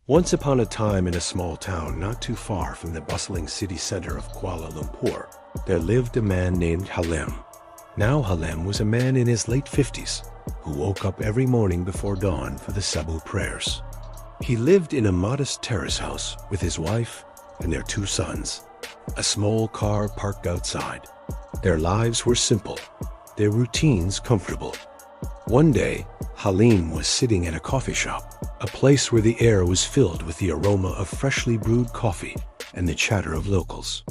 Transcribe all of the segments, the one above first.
Once upon a time in a small town not too far from the bustling city center of Kuala Lumpur, there lived a man named Halim. Now Halim was a man in his late 50s who woke up every morning before dawn for the Sabu prayers. He lived in a modest terrace house with his wife and their 2 sons, a small car parked outside. Their lives were simple, their routines comfortable. One day, Halim was sitting at a coffee shop, a place where the air was filled with the aroma of freshly brewed coffee and the chatter of locals.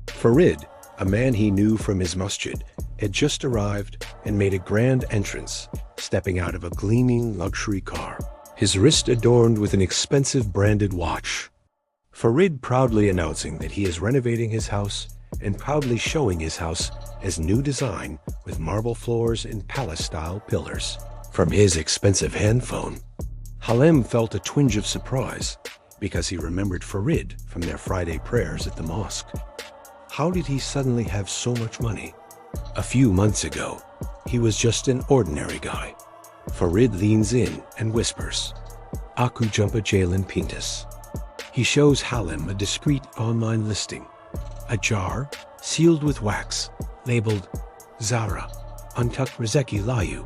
Farid, a man he knew from his masjid, had just arrived and made a grand entrance, stepping out of a gleaming luxury car, his wrist adorned with an expensive branded watch. Farid proudly announcing that he is renovating his house and proudly showing his house as new design with marble floors and palace-style pillars. From his expensive handphone, Halim felt a twinge of surprise because he remembered Farid from their Friday prayers at the mosque. How did he suddenly have so much money? A few months ago, he was just an ordinary guy. Farid leans in and whispers, "Aku jumpa Jalan Pintas." He shows Halim a discreet online listing, a jar sealed with wax, labeled Zahrah, Untuk Rezeki Layu.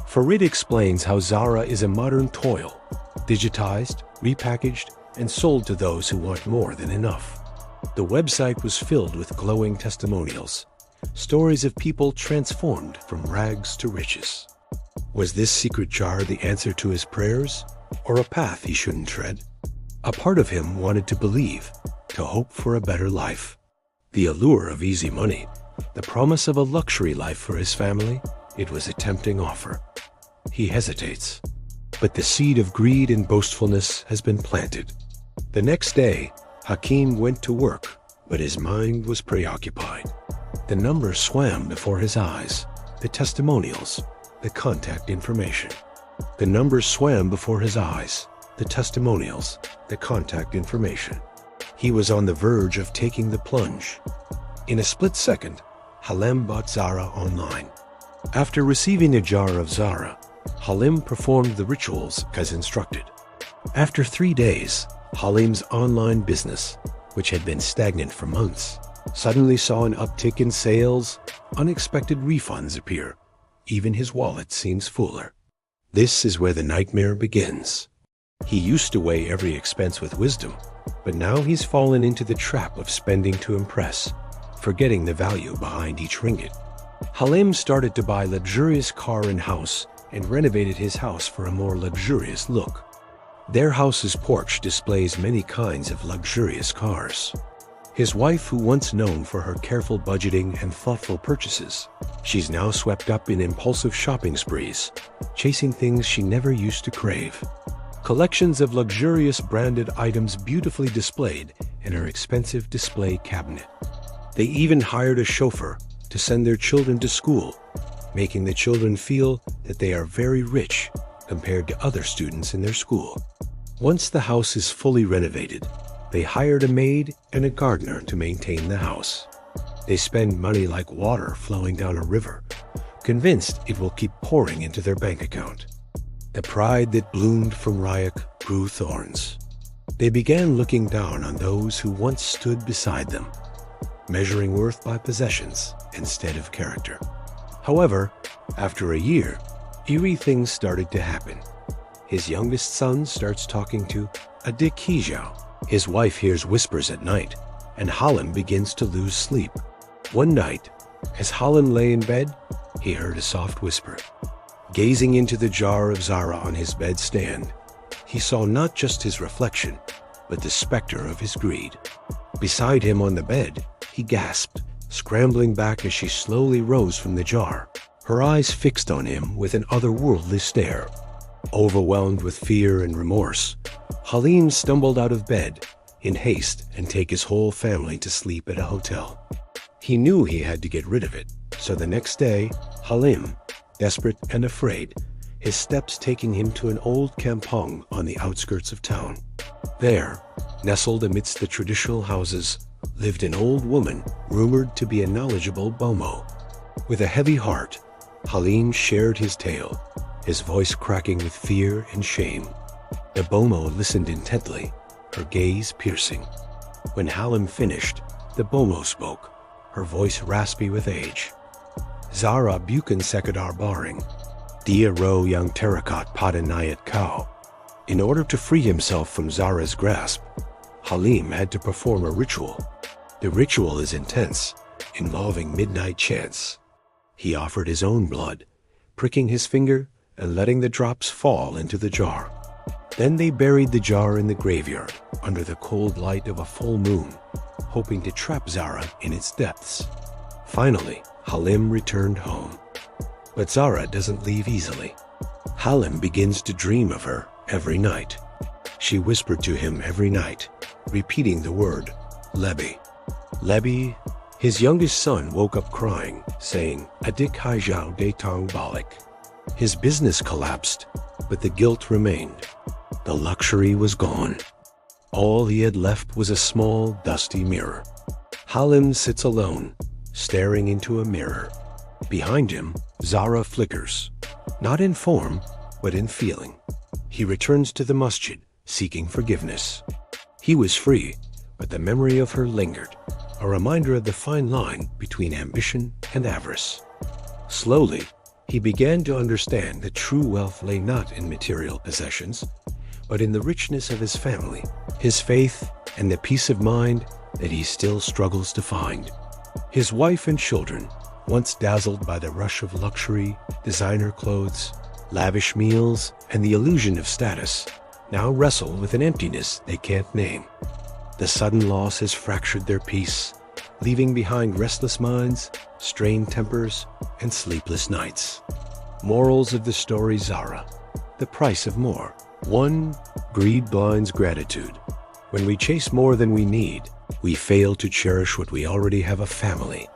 Farid explains how Zahrah is a modern toil, digitized, repackaged, and sold to those who want more than enough. The website was filled with glowing testimonials, stories of people transformed from rags to riches. Was this secret jar the answer to his prayers, or a path he shouldn't tread? A part of him wanted to believe, to hope for a better life. The allure of easy money, the promise of a luxury life for his family, it was a tempting offer. He hesitates, but the seed of greed and boastfulness has been planted. The next day, Hakim went to work, but his mind was preoccupied. The numbers swam before his eyes, the testimonials, the contact information. The numbers swam before his eyes, the testimonials, the contact information. He was on the verge of taking the plunge. In a split second, Halim bought Zahrah online. After receiving a jar of Zahrah, Halim performed the rituals as instructed. After 3 days, Halim's online business, which had been stagnant for months, suddenly saw an uptick in sales. Unexpected refunds appear. Even his wallet seems fuller. This is where the nightmare begins. He used to weigh every expense with wisdom, but now he's fallen into the trap of spending to impress, forgetting the value behind each ringgit. Halim started to buy luxurious car and house and renovated his house for a more luxurious look. Their house's porch displays many kinds of luxurious cars. His wife, who once known for her careful budgeting and thoughtful purchases, she's now swept up in impulsive shopping sprees, chasing things she never used to crave. Collections of luxurious branded items beautifully displayed in her expensive display cabinet. They even hired a chauffeur to send their children to school, making the children feel that they are very rich compared to other students in their school. Once the house is fully renovated, they hired a maid and a gardener to maintain the house. They spend money like water flowing down a river, convinced it will keep pouring into their bank account. The pride that bloomed from Ryak grew thorns. They began looking down on those who once stood beside them, measuring worth by possessions instead of character. However, after a year, eerie things started to happen. His youngest son starts talking to a Dick Hijau. His wife hears whispers at night, and Halim begins to lose sleep. One night, as Halim lay in bed, he heard a soft whisper. Gazing into the jar of Zahrah on his bedstand, he saw not just his reflection, but the specter of his greed. Beside him on the bed, he gasped, scrambling back as she slowly rose from the jar, her eyes fixed on him with an otherworldly stare. Overwhelmed with fear and remorse, Halim stumbled out of bed in haste and take his whole family to sleep at a hotel. He knew he had to get rid of it, so the next day, Halim, desperate and afraid, his steps taking him to an old kampong on the outskirts of town. There, nestled amidst the traditional houses, lived an old woman rumored to be a knowledgeable bomo. With a heavy heart, Halim shared his tale, his voice cracking with fear and shame. The Bomo listened intently, her gaze piercing. When Halim finished, the Bomo spoke, her voice raspy with age. Zahrah bukan sekedar barang, dia ro yang terakat pada nayat kau. In order to free himself from Zahrah's grasp, Halim had to perform a ritual. The ritual is intense, involving midnight chants. He offered his own blood, pricking his finger and letting the drops fall into the jar. Then they buried the jar in the graveyard under the cold light of a full moon, hoping to trap Zahrah in its depths. Finally, Halim returned home. But Zahrah doesn't leave easily. Halim begins to dream of her every night. She whispered to him every night, repeating the word, Lebi. Lebi. His youngest son woke up crying, saying, Adik hajau datang balik. His business collapsed, but the guilt remained. The luxury was gone. All he had left was a small, dusty mirror. Halim sits alone, staring into a mirror. Behind him, Zahrah flickers, not in form, but in feeling. He returns to the masjid, seeking forgiveness. He was free, but the memory of her lingered, a reminder of the fine line between ambition and avarice. Slowly, he began to understand that true wealth lay not in material possessions, but in the richness of his family, his faith, and the peace of mind that he still struggles to find. His wife and children, once dazzled by the rush of luxury, designer clothes, lavish meals, and the illusion of status, now wrestle with an emptiness they can't name. The sudden loss has fractured their peace, leaving behind restless minds, strained tempers, and sleepless nights. Morals of the story: Zahrah, the price of more. 1. Greed blinds gratitude. When we chase more than we need, we fail to cherish what we already have: a family,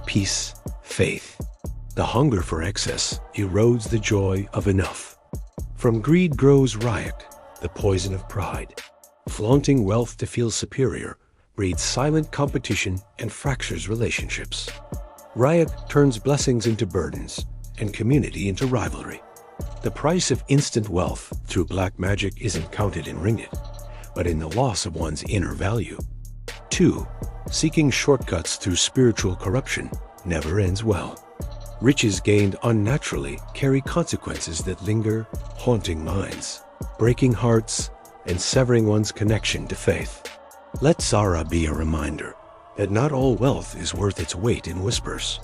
peace, faith. The hunger for excess erodes the joy of enough. From greed grows riot, the poison of pride. Flaunting wealth to feel superior breeds silent competition and fractures relationships. Riot turns blessings into burdens and community into rivalry. The price of instant wealth through black magic isn't counted in ringgit, but in the loss of one's inner value. 2. Seeking shortcuts through spiritual corruption never ends well. Riches gained unnaturally carry consequences that linger, haunting minds, breaking hearts, and severing one's connection to faith. Let Zahrah be a reminder that not all wealth is worth its weight in whispers.